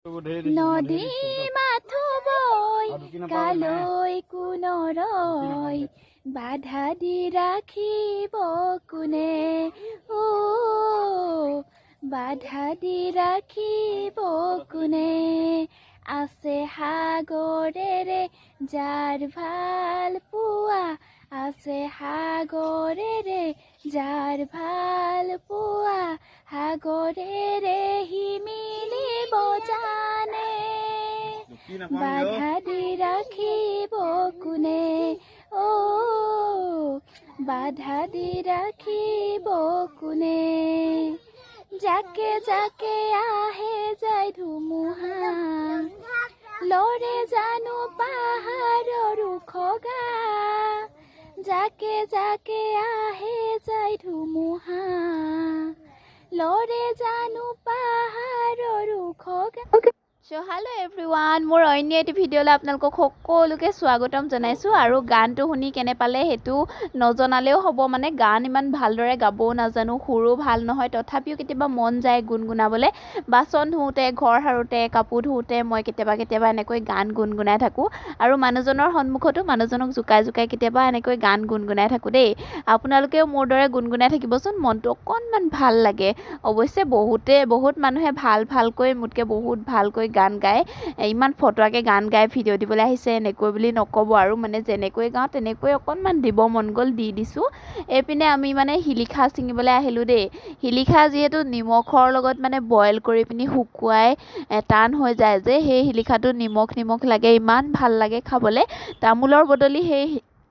নদী মাথো বৈ কালৈ কোনৰয় বাধা দি ৰাখিব কোনে ও বাধা দি ৰাখিব কোনে আছে সাগৰেৰে যাৰ ভাল পোৱা আছে সাগৰেৰে যাৰ ভাল পোৱা সাগৰেৰে হিমিলিব জানে বাধা দি ৰাখিব কোনে ও বাধা দি ৰাখিব কোনে যাকে যাকে আহে যায় ধুমুহা লৰে জানো পাহাৰৰ খগা যাকে যাকে আহে যায় ধুমুহা লৰে জানো পাহাৰৰ খগা So hello everyone মোৰ অন্য এটি ভিডিঅ'লৈ আপোনালোকক সকলোকে স্বাগতম জনাইছো আৰু গানটো শুনি কেনে পালে হেতু নজনালেও হ'ব মানে গান ইমান ভালদৰে গাবও নাজানো সুৰো ভাল নহয় তথাপিও কেতিয়াবা মন যায় গুনগুনাবলে বাসন ধুওতে ঘৰ হাৰুতে কাপোৰ ধুওতে মই কেতিয়াবা এনেকৈ গান গুনগুনাই থাকো আৰু মানুহজনৰ সন্মুখতো মানুহজনক জুকাই কেতিয়াবা এনেকৈ গান গুনগুনাই থাকো দেই আপোনালোকেও মোৰ দৰে গুনগুনাই থাকিবচোন মনটো অকনমান ভাল লাগে অৱশ্যে বহুত মানুহে ভালকৈ মুতকে বহুত ভালকৈ গান গায় ইমান ফটোৱাকে গান গায় ভিডিঅ' দিবলৈ আহিছে এনেকৈ বুলি নকব আৰু মানে যেনেকৈ গাওঁ তেনেকৈ অকনমান দিব মন গ'ল দি দিছো এপিনে আমি মানে হিলিখা ছিঙিবলৈ আহিলো দেই হিলিখা যিহেতু নিমখৰ লগত মানে বইল কৰি পিনি শুকুৱাই টান হৈ যায় যে সেই হিলিখাটো নিমখ লাগে ইমান ভাল লাগে খাবলৈ তামোলৰ বদলি সেই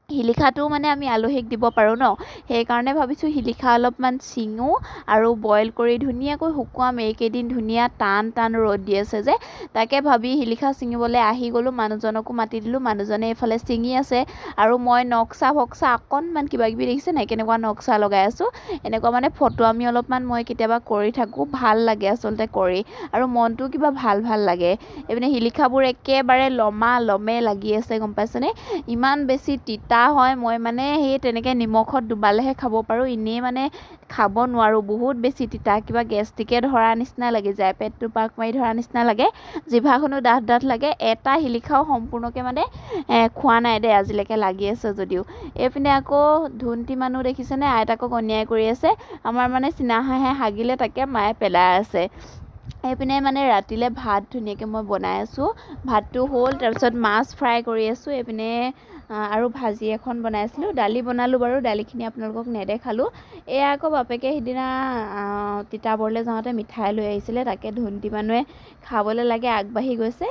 হিলিখাটো মানে আমি আলহীক দিব পাৰো ন সেই কাৰণে ভাবিছো হিলিখা অলপমান ছিঙো আৰু বইল কৰি ধুনীয়াকৈ শুকুৱাম এইকেইদিন ধুনীয়া টান ৰ'দ দি আছে যে তাকে ভাবি হিলিখা ছিঙিবলৈ আহি গলো মানুহজনকো মাতি দিলো মানুহজনে এইফালে ছিঙি আছে আৰু মই নক্সা অকনমান কিবা কিবি দেখিছে নাই কেনেকুৱা নক্সা লগাই আছো এনেকুৱা মানে ফটো আমি অলপমান মই কেতিয়াবা কৰি থাকো ভাল লাগে আচলতে কৰি আৰু মনটো কিবা ভাল লাগে এইপিনে হিলিখাবোৰ একেবাৰে লমে লাগি আছে গম পাইছেনে ইমান বেছি তিতা হয় মই মানে সেই তেনেকে নিমখত ডুবালেহে খাব পাৰো ইনে মানে খাব নোৱাৰো বহুত বেছি তিতা কিবা গেষ্ট্ৰিকে ধৰা নিচিনা লাগি যায় পেটটো পাক মাৰি ধৰা নিচিনা লাগে জিভাখনো ডাঠ লাগে এটা হিলিখাও সম্পূৰ্ণকে মানে খোৱা নাই দে আজিলৈকে লাগি আছে যদিও এইপিনে আকৌ ধুন্তি মানুহ দেখিছেনে আইতাকক অন্যায় কৰি আছে আমাৰ মানে চিনাহাঁহে হাগিলে তাকে মায়ে পেলাই আছে এইপিনে মানে ৰাতিলে ভাত ধুনীয়াকৈ মই বনাই আছো ভাতটো হ'ল তাৰপিছত মাছ ফ্ৰাই কৰি আছো এইপিনে আৰু ভাজি এখন বনাইছিলো দালি বনালো বাৰু দালিখিনি আপোনালোকক নেদেখালো এয়া আকৌ বাপেকে সিদিনা তিতাবৰলৈ যাওঁতে মিঠাই লৈ আহিছিলে তাকে ধুন্তি মানুহে খাবলৈ লাগে আগবাঢ়ি গৈছে